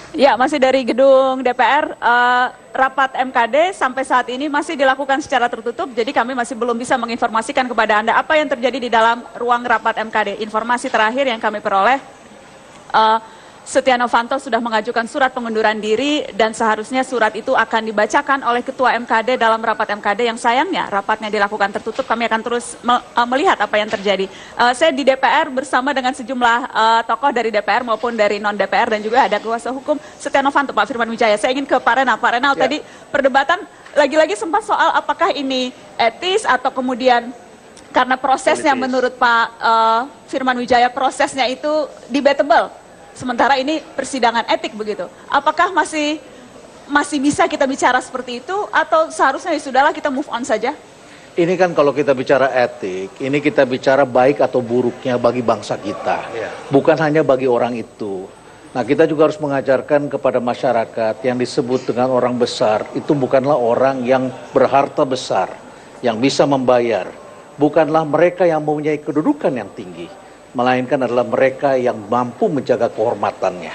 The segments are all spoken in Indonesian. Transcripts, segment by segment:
Ya, masih dari gedung DPR, rapat MKD sampai saat ini masih dilakukan secara tertutup, jadi kami masih belum bisa menginformasikan kepada Anda apa yang terjadi di dalam ruang rapat MKD. Informasi terakhir yang kami peroleh, Setia Novanto sudah mengajukan surat pengunduran diri dan seharusnya surat itu akan dibacakan oleh Ketua MKD dalam rapat MKD yang sayangnya rapatnya dilakukan tertutup. Kami akan terus melihat apa yang terjadi. Saya di DPR bersama dengan sejumlah tokoh dari DPR maupun dari non-DPR dan juga ada kuasa hukum Setia Novanto, Pak Firman Wijaya. Saya ingin ke Pak Renal. Pak Renal, tadi perdebatan lagi-lagi sempat soal apakah ini etis atau kemudian karena prosesnya menurut Pak Firman Wijaya prosesnya itu debatable. Sementara ini persidangan etik begitu. Apakah masih bisa kita bicara seperti itu atau seharusnya ya sudahlah kita move on saja? Ini kan kalau kita bicara etik, ini kita bicara baik atau buruknya bagi bangsa kita. Bukan hanya bagi orang itu. Nah, kita juga harus mengajarkan kepada masyarakat yang disebut dengan orang besar, itu bukanlah orang yang berharta besar, yang bisa membayar. Bukanlah mereka yang mempunyai kedudukan yang tinggi, melainkan adalah mereka yang mampu menjaga kehormatannya.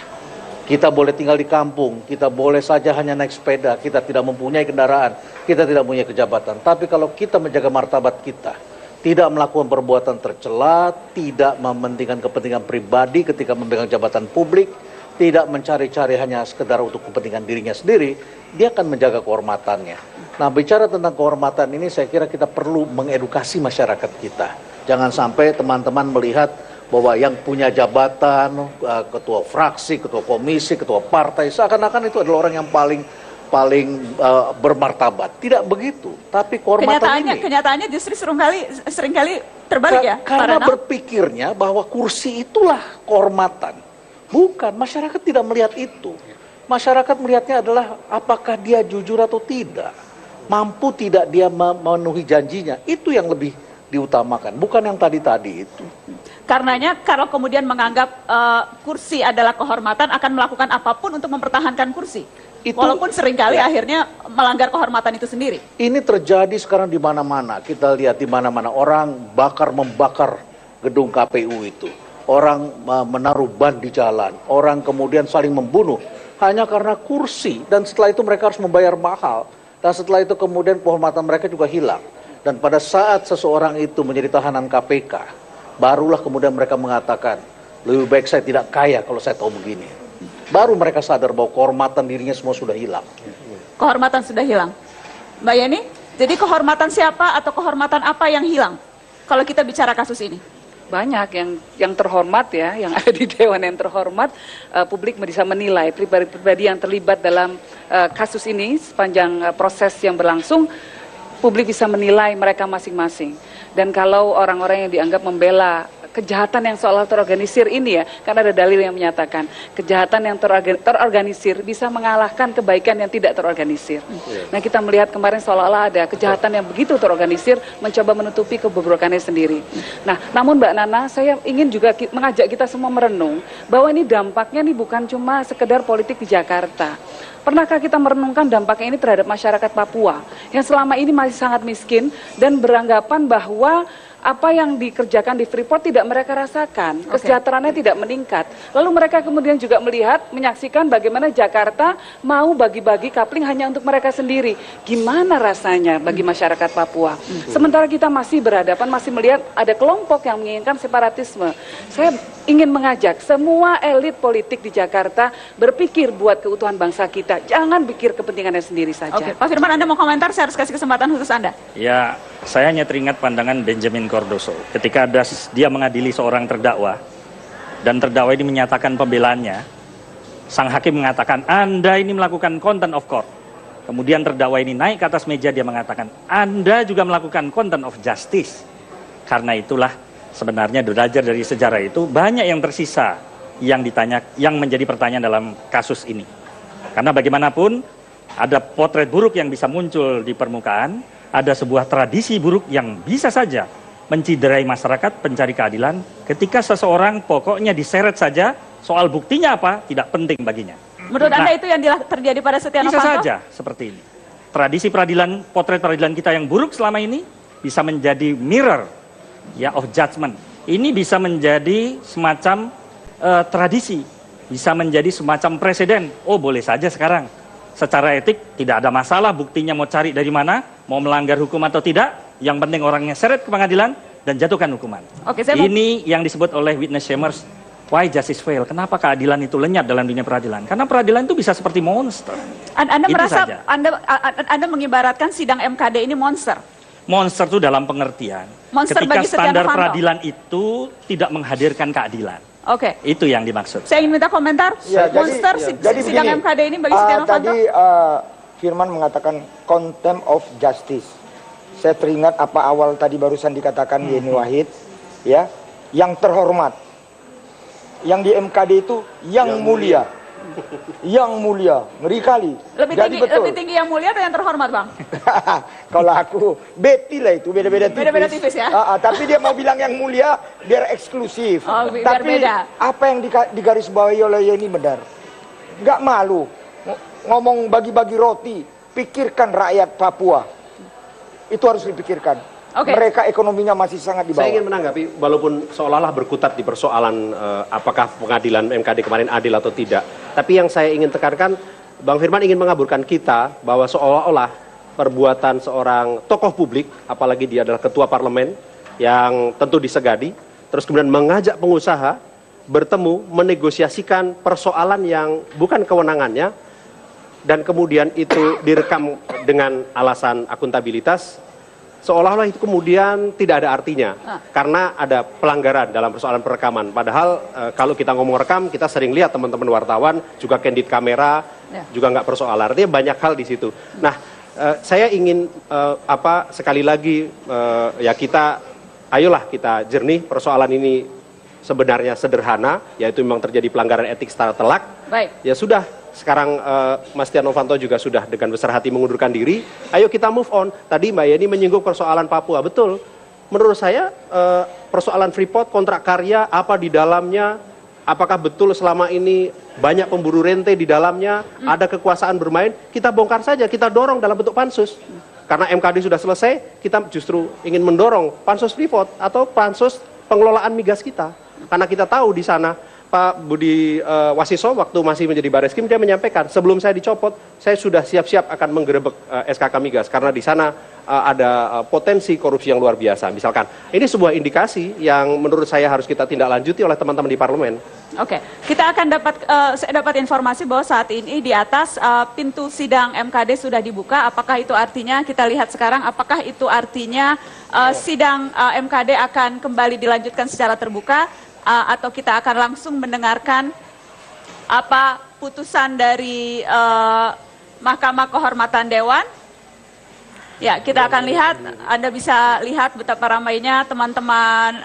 Kita boleh tinggal di kampung, kita boleh saja hanya naik sepeda, kita tidak mempunyai kendaraan, kita tidak mempunyai kejabatan. Tapi kalau kita menjaga martabat kita, tidak melakukan perbuatan tercela, tidak mementingkan kepentingan pribadi ketika memegang jabatan publik, tidak mencari-cari hanya sekedar untuk kepentingan dirinya sendiri, dia akan menjaga kehormatannya. Nah, bicara tentang kehormatan ini, saya kira kita perlu mengedukasi masyarakat kita. Jangan sampai teman-teman melihat bahwa yang punya jabatan, ketua fraksi, ketua komisi, ketua partai, seakan-akan itu adalah orang yang paling bermartabat. Tidak begitu. Tapi kehormatan kenyataannya justru seringkali terbalik ya. Karena berpikirnya bahwa kursi itulah kehormatan. Bukan, masyarakat tidak melihat itu. Masyarakat melihatnya adalah apakah dia jujur atau tidak. Mampu tidak dia memenuhi janjinya. Itu yang lebih diutamakan, bukan yang tadi-tadi itu. Karenanya kalau kemudian menganggap kursi adalah kehormatan, akan melakukan apapun untuk mempertahankan kursi. Walaupun seringkali akhirnya melanggar kehormatan itu sendiri. Ini terjadi sekarang di mana-mana. Kita lihat di mana-mana orang membakar gedung KPU itu. Orang menaruh ban di jalan. Orang kemudian saling membunuh hanya karena kursi. Dan setelah itu mereka harus membayar mahal. Dan setelah itu kemudian kehormatan mereka juga hilang. Dan pada saat seseorang itu menjadi tahanan KPK, barulah kemudian mereka mengatakan, lebih baik saya tidak kaya kalau saya tahu begini. Baru mereka sadar bahwa kehormatan dirinya semua sudah hilang. Kehormatan sudah hilang. Mbak Yeni, jadi kehormatan siapa atau kehormatan apa yang hilang kalau kita bicara kasus ini? Banyak yang terhormat ya, yang ada di Dewan yang terhormat, publik bisa menilai pribadi-pribadi yang terlibat dalam kasus ini sepanjang proses yang berlangsung. Publik bisa menilai mereka masing-masing. Dan kalau orang-orang yang dianggap membela kejahatan yang seolah terorganisir ini ya, karena ada dalil yang menyatakan kejahatan yang terorganisir bisa mengalahkan kebaikan yang tidak terorganisir. Nah, kita melihat kemarin seolah-olah ada kejahatan yang begitu terorganisir mencoba menutupi kebobrokannya sendiri. Nah, namun Mbak Nana, saya ingin juga mengajak kita semua merenung bahwa ini dampaknya nih bukan cuma sekedar politik di Jakarta. Pernahkah kita merenungkan dampaknya ini terhadap masyarakat Papua yang selama ini masih sangat miskin dan beranggapan bahwa apa yang dikerjakan di Freeport tidak mereka rasakan, kesejahteraannya tidak meningkat. Lalu mereka kemudian juga melihat, menyaksikan bagaimana Jakarta mau bagi-bagi kapling hanya untuk mereka sendiri. Gimana rasanya bagi masyarakat Papua? Sementara kita masih berhadapan, masih melihat ada kelompok yang menginginkan separatisme. Saya ingin mengajak semua elit politik di Jakarta berpikir buat keutuhan bangsa kita. Jangan pikir kepentingannya sendiri saja. Oke, Pak Firman, Anda mau komentar? Saya harus kasih kesempatan khusus Anda. Ya, saya hanya teringat pandangan Benjamin Cardoso ketika dia mengadili seorang terdakwa dan terdakwa ini menyatakan pembelaannya. Sang hakim mengatakan, Anda ini melakukan contempt of court. Kemudian terdakwa ini naik ke atas meja, dia mengatakan, Anda juga melakukan contempt of justice. Karena itulah sebenarnya belajar dari sejarah itu banyak yang tersisa yang menjadi pertanyaan dalam kasus ini. Karena bagaimanapun ada potret buruk yang bisa muncul di permukaan, ada sebuah tradisi buruk yang bisa saja menciderai masyarakat pencari keadilan ketika seseorang pokoknya diseret saja, soal buktinya apa tidak penting baginya. Menurut Anda itu yang terjadi pada Setia Novanto? Bisa saja seperti ini. Tradisi peradilan, potret peradilan kita yang buruk selama ini bisa menjadi mirror ya of judgment. Ini bisa menjadi semacam tradisi bisa menjadi semacam presiden. Oh, boleh saja sekarang. Secara etik tidak ada masalah, buktinya mau cari dari mana, mau melanggar hukum atau tidak, yang penting orangnya seret ke pengadilan dan jatuhkan hukuman. Oke, Ini yang disebut oleh witness shamers, why justice fail? Kenapa keadilan itu lenyap dalam dunia peradilan? Karena peradilan itu bisa seperti monster. Anda Itu merasa saja. Anda mengibaratkan sidang MKD ini monster? Monster itu dalam pengertian Monster ketika bagi Setia standar Novanto. peradilan itu tidak menghadirkan keadilan. Oke. Itu yang dimaksud. Saya ingin minta komentar. Ya, Monster jadi sidang begini, MKD ini bagi Setia Novanto? Tadi Firman mengatakan contempt of justice. Saya teringat apa awal tadi barusan dikatakan Yeni Wahid, ya, yang terhormat. Yang di MKD itu yang mulia. Yang mulia, ngeri kali. Lebih tinggi yang mulia atau yang terhormat, Bang? Kalau aku Betty lah itu beda-beda tipis. Beda-beda tipis ya. Tapi dia mau bilang yang mulia biar eksklusif. Oh, biar tapi beda. apa yang digarisbawahi oleh Yeni benar. Nggak malu ngomong bagi-bagi roti. Pikirkan rakyat Papua. Itu harus dipikirkan. Oke. Mereka ekonominya masih sangat di bawah. Saya ingin menanggapi, walaupun seolah-olah berkutat di persoalan apakah pengadilan MKD kemarin adil atau tidak. Tapi yang saya ingin tekankan, Bang Firman ingin mengaburkan kita bahwa seolah-olah perbuatan seorang tokoh publik, apalagi dia adalah ketua parlemen, yang tentu disegadi, terus kemudian mengajak pengusaha bertemu, menegosiasikan persoalan yang bukan kewenangannya, dan kemudian itu direkam dengan alasan akuntabilitas, seolah-olah itu kemudian tidak ada artinya karena ada pelanggaran dalam persoalan perekaman. Padahal kalau kita ngomong rekam, kita sering lihat teman-teman wartawan juga candid kamera, juga nggak persoalan. Artinya banyak hal di situ. Nah, saya ingin sekali lagi ya ayolah kita jernih, persoalan ini sebenarnya sederhana, yaitu memang terjadi pelanggaran etik secara telak. Baik. Ya sudah. Sekarang Mas Setia Novanto juga sudah dengan besar hati mengundurkan diri. Ayo kita move on. Tadi Mbak Yeni menyinggung persoalan Papua. Betul. Menurut saya persoalan Freeport, kontrak karya, apa di dalamnya, apakah betul selama ini banyak pemburu rente di dalamnya, ada kekuasaan bermain, kita bongkar saja, kita dorong dalam bentuk pansus. Karena MKD sudah selesai, kita justru ingin mendorong pansus Freeport atau pansus pengelolaan migas kita. Karena kita tahu di sana Pak Budi Wasiso waktu masih menjadi Bareskrim, dia menyampaikan sebelum saya dicopot saya sudah siap-siap akan menggerebek SKK Migas karena di sana ada potensi korupsi yang luar biasa. Misalkan ini sebuah indikasi yang menurut saya harus kita tindak lanjuti oleh teman-teman di parlemen. Oke, kita akan saya dapat informasi bahwa saat ini di atas pintu sidang MKD sudah dibuka. Apakah itu artinya, kita lihat sekarang, apakah itu artinya sidang MKD akan kembali dilanjutkan secara terbuka? Atau kita akan langsung mendengarkan apa putusan dari Mahkamah Kehormatan Dewan. Ya, kita akan lihat, Anda bisa lihat betapa ramainya teman-teman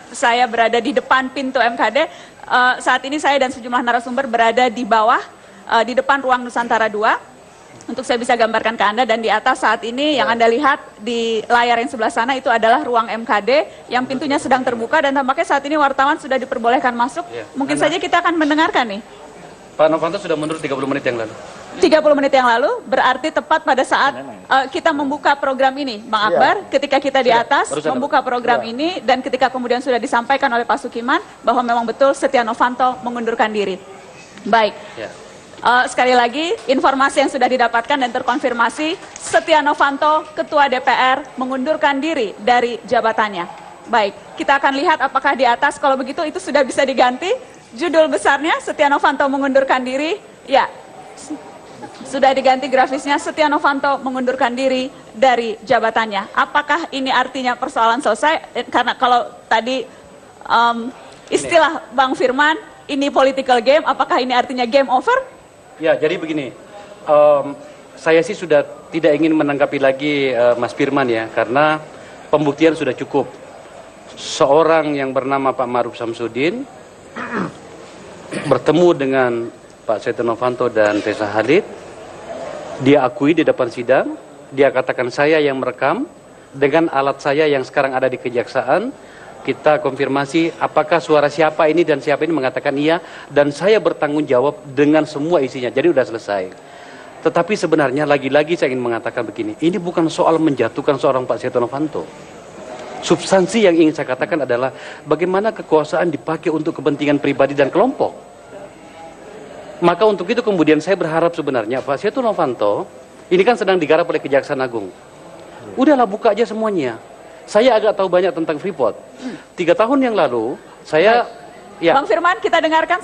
saya berada di depan pintu MKD. Saat ini saya dan sejumlah narasumber berada di bawah, di depan ruang Nusantara 2. Untuk saya bisa gambarkan ke Anda, dan di atas saat ini yang Anda lihat di layar yang sebelah sana itu adalah ruang MKD yang pintunya sedang terbuka dan tampaknya saat ini wartawan sudah diperbolehkan masuk. Mungkin saja kita akan mendengarkan nih. Pak Novanto sudah mundur 30 menit yang lalu. 30 menit yang lalu berarti tepat pada saat kita membuka program ini, Bang Akbar, ketika kita di atas membuka program ini dan ketika kemudian sudah disampaikan oleh Pak Sukiman bahwa memang betul Setia Novanto mengundurkan diri. Baik. Sekali lagi, informasi yang sudah didapatkan dan terkonfirmasi, Setia Novanto, Ketua DPR, mengundurkan diri dari jabatannya. Baik, kita akan lihat apakah di atas, kalau begitu itu sudah bisa diganti. Judul besarnya, Setia Novanto mengundurkan diri. Ya, sudah diganti grafisnya, Setia Novanto mengundurkan diri dari jabatannya. Apakah ini artinya persoalan selesai? Karena kalau tadi istilah Bang Firman, ini political game, apakah ini artinya game over? Ya, jadi begini, saya sih sudah tidak ingin menanggapi lagi Mas Firman ya, karena pembuktian sudah cukup. Seorang yang bernama Pak Ma'ruf Samsudin bertemu dengan Pak Setia Novanto dan Tessa Halid, dia akui di depan sidang, dia katakan saya yang merekam, dengan alat saya yang sekarang ada di kejaksaan. Kita konfirmasi apakah suara siapa ini dan siapa ini, mengatakan iya, dan saya bertanggung jawab dengan semua isinya, jadi sudah selesai. Tetapi sebenarnya lagi-lagi saya ingin mengatakan begini, ini bukan soal menjatuhkan seorang Pak Setia Novanto. Substansi yang ingin saya katakan adalah bagaimana kekuasaan dipakai untuk kepentingan pribadi dan kelompok. Maka untuk itu kemudian saya berharap sebenarnya Pak Setia Novanto, ini kan sedang digarap oleh Kejaksaan Agung. Udahlah buka aja semuanya. Saya agak tahu banyak tentang Freeport. 3 tahun yang lalu, saya... Bang Firman, kita dengarkan.